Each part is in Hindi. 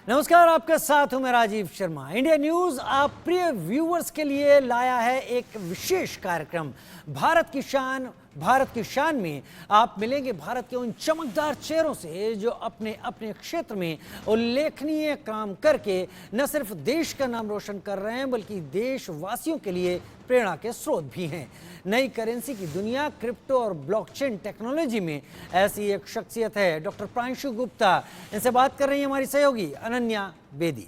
नमस्कार, आपके साथ हूं मैं राजीव शर्मा। इंडिया न्यूज आप प्रिय व्यूअर्स के लिए लाया है एक विशेष कार्यक्रम भारत की शान। भारत की शान में आप मिलेंगे भारत के उन चमकदार चेहरों से जो अपने अपने क्षेत्र में उल्लेखनीय काम करके न सिर्फ देश का नाम रोशन कर रहे हैं बल्कि देशवासियों के लिए प्रेरणा के स्रोत भी हैं। नई करेंसी की दुनिया, क्रिप्टो और ब्लॉकचेन टेक्नोलॉजी में ऐसी एक शख्सियत है डॉक्टर प्रांशु गुप्ता। इनसे बात कर रही है हमारी सहयोगी अनन्या बेदी।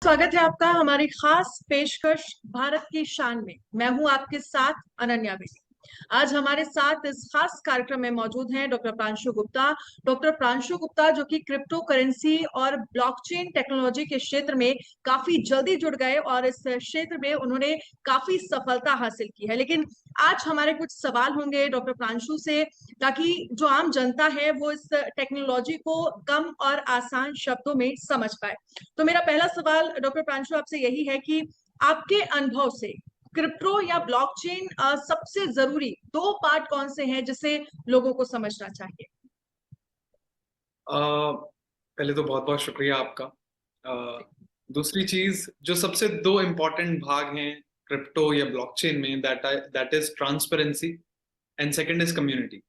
स्वागत है आपका हमारी खास पेशकश भारत की शान में। मैं हूं आपके साथ अनन्या बेदी। आज हमारे साथ इस खास कार्यक्रम में मौजूद हैं डॉक्टर प्रांशु गुप्ता। डॉक्टर प्रांशु गुप्ता जो कि क्रिप्टो करेंसी और ब्लॉकचेन टेक्नोलॉजी के क्षेत्र में काफी जल्दी जुड़ गए और इस क्षेत्र में उन्होंने काफी सफलता हासिल की है। लेकिन आज हमारे कुछ सवाल होंगे डॉक्टर प्रांशु से, ताकि जो आम जनता है वो इस टेक्नोलॉजी को कम और आसान शब्दों में समझ पाए। तो मेरा पहला सवाल डॉक्टर प्रांशु आपसे यही है कि आपके अनुभव से क्रिप्टो या ब्लॉकचेन सबसे जरूरी दो पार्ट कौन से हैं जिसे लोगों को समझना चाहिए? पहले तो बहुत बहुत शुक्रिया आपका। दूसरी चीज, जो सबसे दो इम्पोर्टेंट भाग हैं क्रिप्टो या ब्लॉकचेन में, that is transparency and second is community.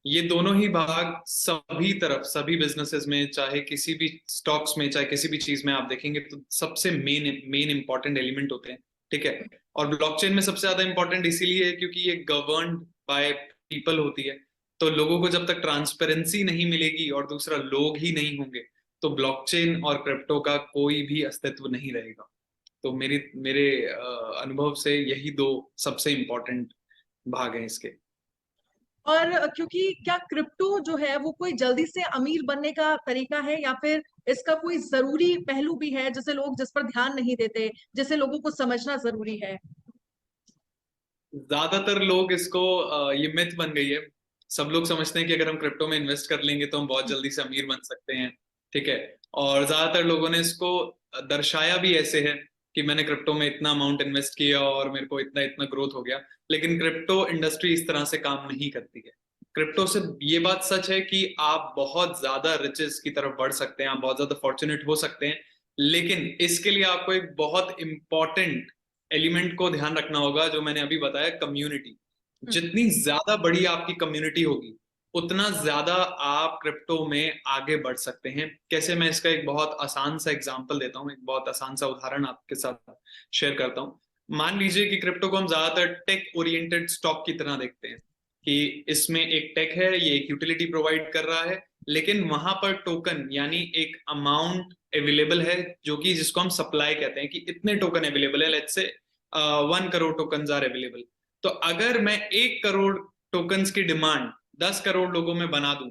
ये दोनों ही भाग सभी तरफ, सभी बिजनेसेस में, चाहे किसी भी स्टॉक्स में, चाहे किसी भी चीज में आप देखेंगे तो सबसे मेन इंपॉर्टेंट एलिमेंट होते हैं। ठीक है। और ब्लॉकचेन में सबसे ज्यादा इंपॉर्टेंट इसीलिए है क्योंकि ये गवर्न्ड बाय पीपल होती है। तो लोगों को जब तक ट्रांसपेरेंसी नहीं मिलेगी और दूसरा लोग ही नहीं होंगे तो ब्लॉकचेन और क्रिप्टो का कोई भी अस्तित्व नहीं रहेगा। तो मेरे अनुभव से यही दो सबसे इंपॉर्टेंट भाग हैं इसके। और क्योंकि क्या क्रिप्टो जो है वो कोई जल्दी से अमीर बनने का तरीका है या फिर इसका कोई जरूरी पहलू भी है जिस पर ध्यान नहीं देते, जिसे लोगों को समझना जरूरी है? ज्यादातर लोग इसको ये मिथ बन गई है। सब लोग समझते हैं कि अगर हम क्रिप्टो में इन्वेस्ट कर लेंगे तो हम बहुत जल्दी से अमीर बन सकते हैं। ठीक है। और ज्यादातर लोगों ने इसको दर्शाया भी ऐसे है कि मैंने क्रिप्टो में इतना अमाउंट इन्वेस्ट किया और मेरे को इतना इतना ग्रोथ हो गया। लेकिन क्रिप्टो इंडस्ट्री इस तरह से काम नहीं करती है। क्रिप्टो से ये बात सच है कि आप बहुत ज्यादा रिचेस की तरफ बढ़ सकते हैं, आप बहुत ज्यादा फॉर्चुनेट हो सकते हैं। लेकिन इसके लिए आपको एक बहुत इंपॉर्टेंट एलिमेंट को ध्यान रखना होगा, जो मैंने अभी बताया, कम्युनिटी। जितनी ज्यादा बड़ी आपकी कम्युनिटी होगी उतना ज्यादा आप क्रिप्टो में आगे बढ़ सकते हैं। कैसे, मैं इसका एक बहुत आसान सा एग्जांपल देता हूँ, एक बहुत आसान सा उदाहरण आपके साथ शेयर करता हूँ। मान लीजिए कि क्रिप्टो को हम ज्यादातर टेक ओरिएंटेड स्टॉक की तरह देखते हैं कि इसमें एक टेक है, ये एक यूटिलिटी प्रोवाइड कर रहा है, लेकिन वहां पर टोकन यानी एक अमाउंट अवेलेबल है जो कि जिसको हम सप्लाई कहते हैं कि इतने टोकन अवेलेबल है। Let's say 1 crore token are available. तो अगर मैं 1 करोड़ टोकन्स की डिमांड 10 करोड़ लोगों में बना दूं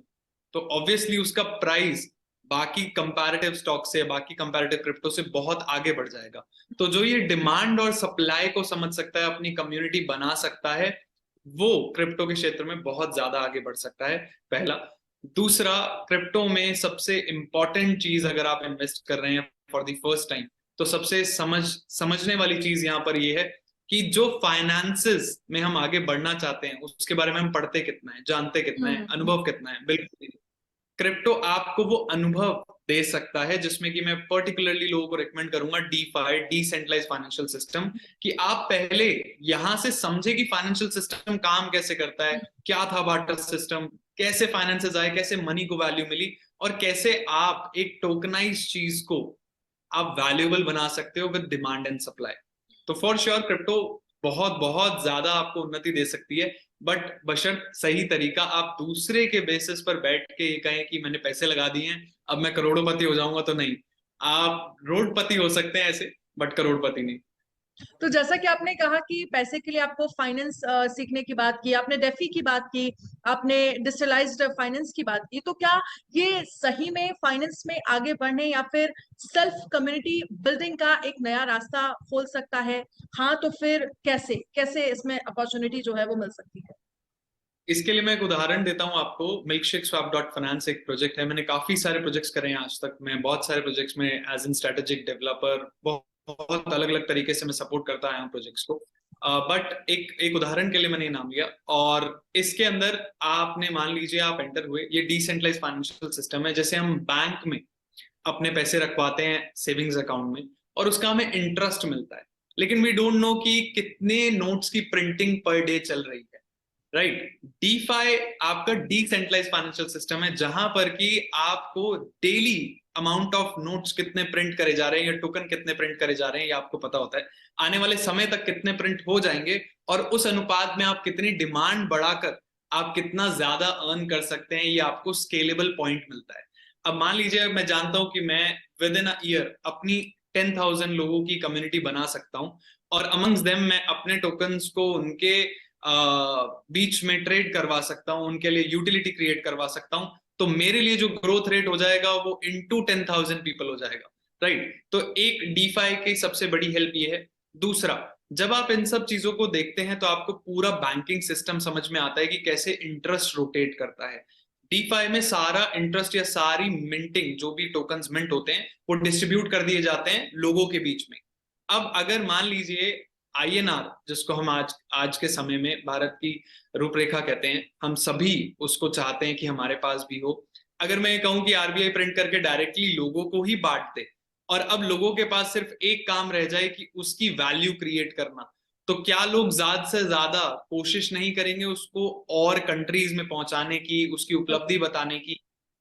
तो ऑब्वियसली उसका प्राइस बाकी कंपैरेटिव स्टॉक से, बाकी कंपैरेटिव क्रिप्टो से बहुत आगे बढ़ जाएगा। तो जो ये डिमांड और सप्लाई को समझ सकता है, अपनी कम्युनिटी बना सकता है, वो क्रिप्टो के क्षेत्र में बहुत ज्यादा आगे बढ़ सकता है। पहला। दूसरा, क्रिप्टो में सबसे इंपॉर्टेंट चीज अगर आप इन्वेस्ट कर रहे हैं फॉर द फर्स्ट टाइम, तो सबसे समझने वाली चीज यहाँ पर ये है कि जो फाइनेंसेस में हम आगे बढ़ना चाहते हैं उसके बारे में हम पढ़ते कितना है, जानते कितना है, अनुभव कितना है? बिल्कुल नहीं। क्रिप्टो आपको वो अनुभव दे सकता है जिसमें कि मैं पर्टिकुलरली लोगों को रिकमेंड करूंगा डीफाई, डिसेंट्रलाइज फाइनेंशियल सिस्टम, कि आप पहले यहां से समझे कि फाइनेंशियल सिस्टम काम कैसे करता है, क्या था बार्टर सिस्टम, कैसे फाइनेंसेस आए, कैसे मनी को वैल्यू मिली, और कैसे आप एक टोकनाइज चीज को आप वैल्यूएबल बना सकते हो विद डिमांड एंड सप्लाई। तो फॉर श्योर क्रिप्टो बहुत बहुत ज्यादा आपको उन्नति दे सकती है, बट बशर्त सही तरीका। आप दूसरे के बेसिस पर बैठ के ये कहें कि मैंने पैसे लगा दिए हैं अब मैं करोड़ोंपति हो जाऊंगा, तो नहीं। आप रोडपति हो सकते हैं ऐसे, बट करोड़पति नहीं। तो जैसा कि आपने कहा कि पैसे के लिए आपको फाइनेंस सीखने की बात की, आपने डेफी की बात की, आपने डिजिटलाइज्ड फाइनेंस की बात की, तो क्या ये सही में फाइनेंस में आगे बढ़ने या फिर सेल्फ कम्युनिटी बिल्डिंग का एक नया रास्ता खोल सकता है? हाँ, तो फिर कैसे कैसे इसमें अपॉर्चुनिटी जो है वो मिल सकती है? इसके लिए मैं एक उदाहरण देता हूँ आपको। milkshakeswap.finance एक प्रोजेक्ट है। मैंने काफी सारे प्रोजेक्ट्स करे हैं आज तक। मैं बहुत सारे प्रोजेक्ट्स में एज एन स्ट्रेटेजिक डेवलपर बहुत अलग अलग तरीके से मैं सपोर्ट करता आया हूँ प्रोजेक्ट्स को। बट एक उदाहरण के लिए मैंने ये नाम लिया। और इसके अंदर आपने मान लीजिए आप एंटर हुए, ये डिसेंट्रलाइज फाइनेंशियल सिस्टम है। जैसे हम बैंक में अपने पैसे रखवाते हैं सेविंग्स अकाउंट में और उसका हमें इंटरेस्ट मिलता है, लेकिन वी डोंट नो कि कितने नोट्स की प्रिंटिंग पर डे चल रही है, राइट। डीफाई आपका डिसेंट्रलाइज फाइनेंशियल सिस्टम है, जहां पर कि आपको डेली अमाउंट ऑफ नोट्स कितने प्रिंट करे जा रहे हैं या टोकन कितने प्रिंट करे जा रहे हैं ये आपको पता होता है। आने वाले समय तक कितने प्रिंट हो जाएंगे और उस अनुपात में आप कितनी डिमांड बढ़ाकर आप कितना ज्यादा अर्न कर सकते हैं, ये आपको स्केलेबल पॉइंट मिलता है। अब मान लीजिए मैं जानता हूं कि मैं विद इन अ ईयर अपनी 10,000 लोगों की कम्युनिटी बना सकता हूं और अमंग्स देम मैं अपने टोकन्स को उनके बीच में ट्रेड करवा सकता हूं, उनके लिए यूटिलिटी क्रिएट करवा सकता हूं, तो मेरे लिए जो ग्रोथ रेट हो जाएगा वो इनटू 10,000 पीपल हो जाएगा, राइट। तो एक डीफाई की सबसे बड़ी हेल्प ये है। दूसरा, जब आप इन सब चीजों को देखते हैं तो आपको पूरा बैंकिंग सिस्टम समझ में आता है कि कैसे इंटरेस्ट रोटेट करता है। डीफाई में सारा इंटरेस्ट या सारी मिंटिंग, जो भी टोकन्स मिंट होते हैं, वो डिस्ट्रीब्यूट कर दिए जाते हैं लोगों के बीच में। अब अगर मान लीजिए आईएनआर, जिसको हम आज के समय में भारत की रूपरेखा कहते हैं, हम सभी उसको चाहते हैं कि हमारे पास भी हो। अगर मैं कहूं कि आरबीआई प्रिंट करके डायरेक्टली लोगों को ही बांट दे और अब लोगों के पास सिर्फ एक काम रह जाए कि उसकी वैल्यू क्रिएट करना, तो क्या लोग ज्यादा से ज्यादा कोशिश नहीं करेंगे उसको और कंट्रीज में पहुंचाने की, उसकी उपलब्धि बताने की?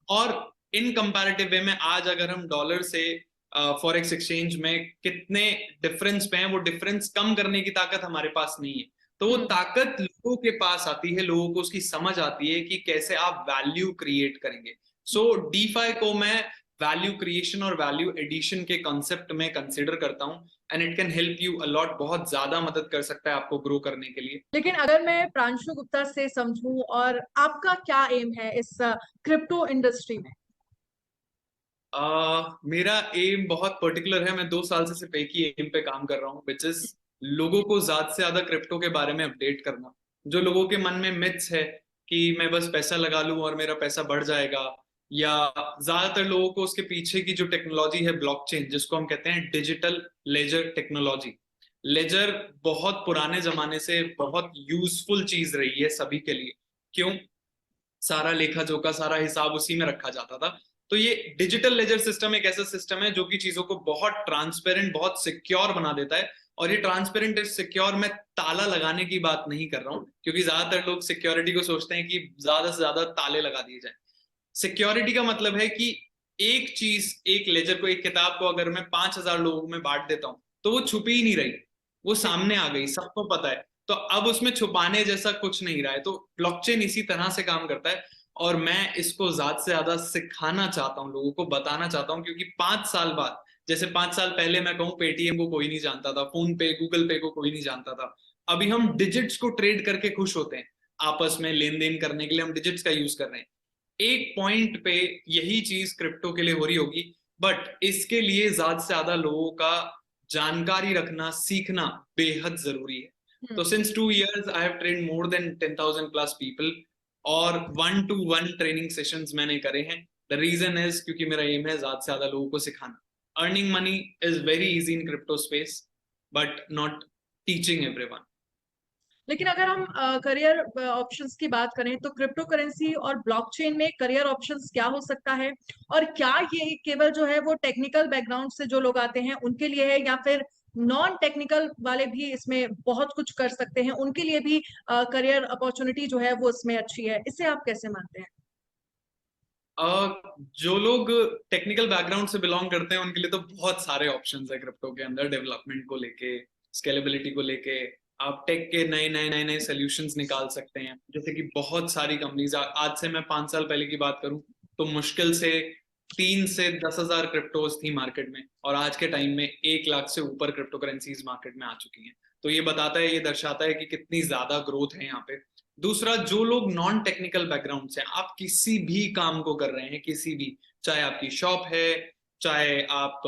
और इन कंपैरेटिव वे में आज अगर हम डॉलर से फॉरेक्स एक्सचेंज में कितने डिफरेंस पे हैं, वो डिफरेंस कम करने की ताकत हमारे पास नहीं है। तो वो ताकत लोगों के पास आती है, लोगों को उसकी समझ आती है कि कैसे आप वैल्यू क्रिएट करेंगे। सो डीफाई को मैं वैल्यू क्रिएशन और वैल्यू एडिशन के कॉन्सेप्ट में कंसिडर करता हूं and it can help you a lot. बहुत ज्यादा मदद कर सकता है आपको ग्रो करने के लिए। लेकिन अगर मैं प्रांशु गुप्ता से समझूं, और आपका क्या एम है इस क्रिप्टो इंडस्ट्री में? मेरा एम बहुत पर्टिकुलर है। मैं 2 साल से सिर्फ एक ही एम पे काम कर रहा हूँ, विच इज लोगों को ज्यादा से ज्यादा क्रिप्टो के बारे में अपडेट करना। जो लोगों के मन में मिथ्स है कि मैं बस पैसा लगा लूं और मेरा पैसा बढ़ जाएगा, या ज्यादातर लोगों को उसके पीछे की जो टेक्नोलॉजी है ब्लॉकचेन, जिसको हम कहते हैं डिजिटल लेजर टेक्नोलॉजी। लेजर बहुत पुराने जमाने से बहुत यूजफुल चीज रही है सभी के लिए। क्यों? सारा लेखा जोखा, सारा हिसाब उसी में रखा जाता था। तो ये डिजिटल लेजर सिस्टम एक ऐसा सिस्टम है जो कि चीजों को बहुत ट्रांसपेरेंट, बहुत सिक्योर बना देता है। और ये ट्रांसपेरेंट सिक्योर मैं ताला लगाने की बात नहीं कर रहा हूँ, क्योंकि ज्यादातर लोग सिक्योरिटी को सोचते हैं कि ज्यादा से ज्यादा ताले लगा दिए जाए। सिक्योरिटी का मतलब है कि एक चीज, एक लेजर को, एक किताब को अगर मैं 5,000 लोगों में बांट देता हूं तो वो छुपी ही नहीं रही, वो सामने आ गई, सबको पता है। तो अब उसमें छुपाने जैसा कुछ नहीं रहा है। तो ब्लॉकचेन इसी तरह से काम करता है और मैं इसको ज्यादा से ज्यादा सिखाना चाहता हूँ, लोगों को बताना चाहता हूँ। क्योंकि 5 साल बाद, जैसे 5 साल पहले मैं कहूँ पेटीएम को कोई नहीं जानता था, फोन पे, गूगल पे को कोई नहीं जानता था, अभी हम डिजिट्स को ट्रेड करके खुश होते हैं। आपस में लेन देन करने के लिए हम डिजिट्स का यूज कर रहे हैं। एक पॉइंट पे यही चीज क्रिप्टो के लिए हो रही होगी, बट इसके लिए ज्यादा से ज्यादा लोगों का जानकारी रखना, सीखना बेहद जरूरी है। तो since 2 years I have train more than 10,000 plus people और 1-to-1 ट्रेनिंग सेशंस मैंने करे हैं। द रीजन इज क्योंकि मेरा एम है ज्यादा से ज्यादा लोगों को सिखाना। Earning money is very easy in crypto space, but not teaching everyone. लेकिन अगर हम करियर ऑप्शंस की बात करें, तो क्रिप्टो करेंसी और ब्लॉकचेन में करियर ऑप्शंस क्या हो सकता है? और क्या ये केवल जो है वो टेक्निकल बैकग्राउंड से जो लोग आते हैं उनके लिए है, या फिर नॉन टेक्निकल वाले भी इसमें बहुत कुछ कर सकते हैं, उनके लिए भी करियर अपॉर्चुनिटी जो है वो इसमें अच्छी है? इसे आप कैसे मानते हैं? जो लोग टेक्निकल बैकग्राउंड से बिलोंग करते हैं उनके लिए तो बहुत सारे ऑप्शंस है क्रिप्टो के अंदर। डेवलपमेंट को लेके, स्केलेबिलिटी को लेके, आप टेक के नए नए नए नए सोल्यूशंस निकाल सकते हैं। जैसे कि बहुत सारी कंपनीज, आज से मैं 5 साल पहले की बात करूं तो मुश्किल से 3 से 10,000 क्रिप्टोज थी मार्केट में, और आज के टाइम में 1 लाख से ऊपर क्रिप्टो करेंसीज मार्केट में आ चुकी हैं। तो ये बताता है, ये दर्शाता है कि कितनी ज्यादा ग्रोथ है यहाँ पे। दूसरा, जो लोग नॉन टेक्निकल बैकग्राउंड से, आप किसी भी काम को कर रहे हैं, किसी भी, चाहे आपकी शॉप है, चाहे आप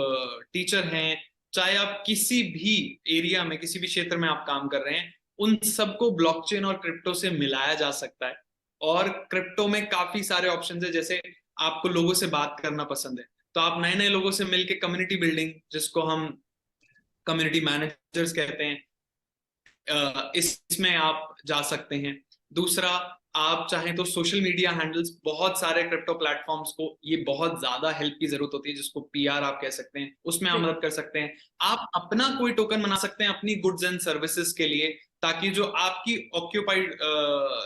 टीचर हैं, चाहे आप किसी भी एरिया में, किसी भी क्षेत्र में आप काम कर रहे हैं, उन सबको ब्लॉकचेन और क्रिप्टो से मिलाया जा सकता है। और क्रिप्टो में काफी सारे ऑप्शंस है, जैसे आपको लोगों से बात करना पसंद है तो आप नए नए लोगों से मिलके कम्युनिटी बिल्डिंग, जिसको हम कम्युनिटी मैनेजर्स कहते हैं, इसमें आप जा सकते हैं। दूसरा, आप चाहें तो सोशल मीडिया हैंडल्स, बहुत सारे क्रिप्टो प्लेटफॉर्म्स को ये बहुत ज्यादा हेल्प की जरूरत होती है, जिसको पीआर आप कह सकते हैं, उसमें आप मदद कर सकते हैं। आप अपना कोई टोकन बना सकते हैं अपनी गुड्स एंड सर्विसेज के लिए, ताकि जो आपकी ऑक्यूपाइड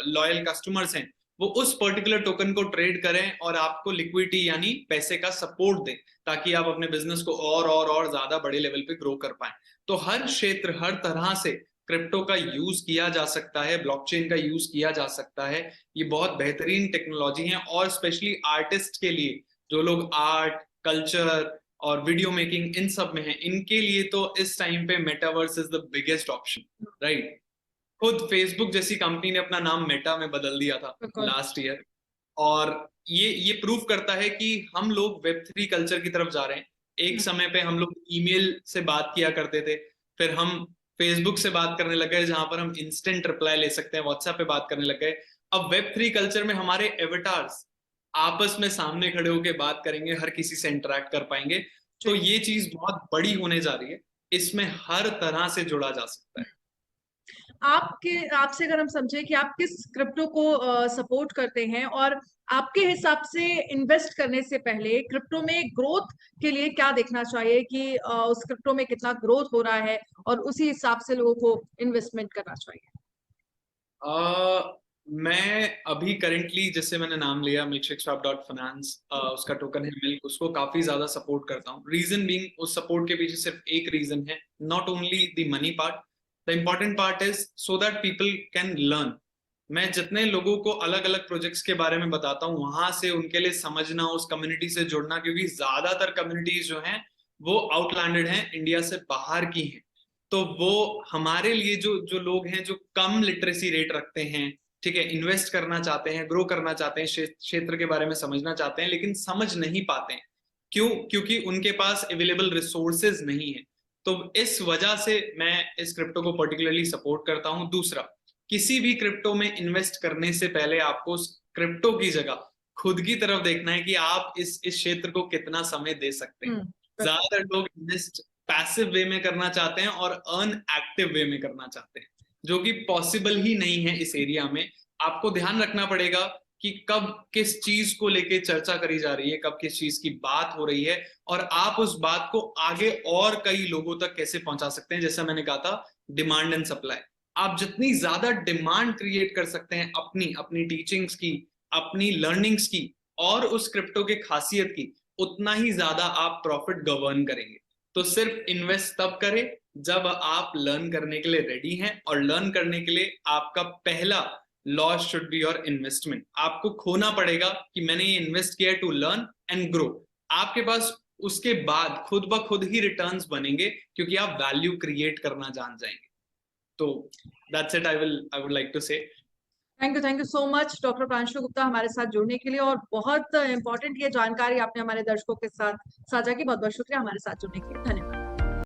लॉयल कस्टमर्स हैं वो उस पर्टिकुलर टोकन को ट्रेड करें और आपको लिक्विडिटी यानी पैसे का सपोर्ट दें, ताकि आप अपने बिजनेस को और ज्यादा बड़े लेवल पे ग्रो कर पाएं। तो हर क्षेत्र, हर तरह से क्रिप्टो का यूज किया जा सकता है, ब्लॉकचेन का यूज किया जा सकता है। ये बहुत बेहतरीन टेक्नोलॉजी है, और स्पेशली आर्टिस्ट के लिए, जो लोग आर्ट, कल्चर और वीडियो मेकिंग इन सब में है, इनके लिए तो इस टाइम पे metaverse is the biggest option, right. खुद फेसबुक जैसी कंपनी ने अपना नाम मेटा में बदल दिया था लास्ट ईयर, और ये प्रूव करता है कि हम लोग वेब3 कल्चर की तरफ जा रहे हैं। एक समय पे हम लोग ईमेल से बात किया करते थे, फिर हम फेसबुक से बात करने लग गए, जहां पर हम इंस्टेंट रिप्लाई ले सकते हैं, व्हाट्सएप पे बात करने लग गए। अब वेब3 कल्चर में हमारे एवेटार्स आपस में सामने खड़े होकर बात करेंगे, हर किसी से इंटरेक्ट कर पाएंगे। तो ये चीज बहुत बड़ी होने जा रही है, इसमें हर तरह से जुड़ा जा सकता है। आपसे अगर हम समझे कि आप किस क्रिप्टो को सपोर्ट करते हैं, और आपके हिसाब से इन्वेस्ट करने से पहले क्रिप्टो में ग्रोथ के लिए क्या देखना चाहिए कि उस क्रिप्टो में कितना ग्रोथ हो रहा है, और उसी हिसाब से लोगों को इन्वेस्टमेंट करना चाहिए? मैं अभी करेंटली, जैसे मैंने नाम लिया milkshakeswap.finance, उसका टोकन है मिल्क, उसको काफी ज्यादा सपोर्ट करता हूँ। रीजन बीइंग, उस सपोर्ट के पीछे सिर्फ एक रीजन है, not only the money part, the important part is so that people can learn. मैं जितने लोगों को अलग अलग प्रोजेक्ट्स के बारे में बताता हूँ, वहां से उनके लिए समझना, उस कम्युनिटी से जुड़ना, क्योंकि ज्यादातर कम्युनिटीज जो हैं वो आउटलैंडेड हैं, इंडिया से बाहर की हैं। तो वो हमारे लिए जो लोग हैं जो कम लिटरेसी रेट रखते हैं, ठीक है, इन्वेस्ट करना चाहते हैं, ग्रो करना चाहते हैं, क्षेत्र के बारे में समझना चाहते हैं, लेकिन समझ नहीं पाते हैं। क्यों? क्योंकि उनके पास अवेलेबल रिसोर्सेज नहीं है। तो इस वजह से मैं इस क्रिप्टो को पर्टिकुलरली सपोर्ट करता हूं। दूसरा, किसी भी क्रिप्टो में इन्वेस्ट करने से पहले आपको उस क्रिप्टो की जगह खुद की तरफ देखना है कि आप इस क्षेत्र को कितना समय दे सकते हैं। ज्यादातर लोग इन्वेस्ट पैसिव वे में करना चाहते हैं और अर्न एक्टिव वे में करना चाहते हैं, जो कि पॉसिबल ही नहीं है इस एरिया में। आपको ध्यान रखना पड़ेगा कि कब किस चीज को लेके चर्चा करी जा रही है, कब किस चीज की बात हो रही है, और आप उस बात को आगे और कई लोगों तक कैसे पहुंचा सकते हैं। जैसा मैंने कहा था, डिमांड एंड सप्लाई। आप जितनी ज्यादा डिमांड क्रिएट कर सकते हैं अपनी टीचिंग्स की, अपनी लर्निंग्स की और उस क्रिप्टो के खासियत की, उतना ही ज्यादा आप प्रॉफिट गवर्न करेंगे। तो सिर्फ इन्वेस्ट तब करें जब आप लर्न करने के लिए रेडी हैं, और लर्न करने के लिए आपका पहला loss should be your investment. आपको खोना पड़ेगा कि मैंने ये इन्वेस्ट किया टू लर्न एंड ग्रो। आपके पास उसके बाद खुद ब खुद ही रिटर्न्स बनेंगे, क्योंकि आप वैल्यू क्रिएट करना जान जाएंगे। तो that's it, I would like to say. Thank you so much doctor Pranshu Gupta हमारे साथ जुड़ने के लिए, और बहुत इंपॉर्टेंट ये जानकारी आपने हमारे दर्शकों के साथ साझा की। बहुत बहुत शुक्रिया हमारे साथ जुड़ने के लिए, धन्यवाद।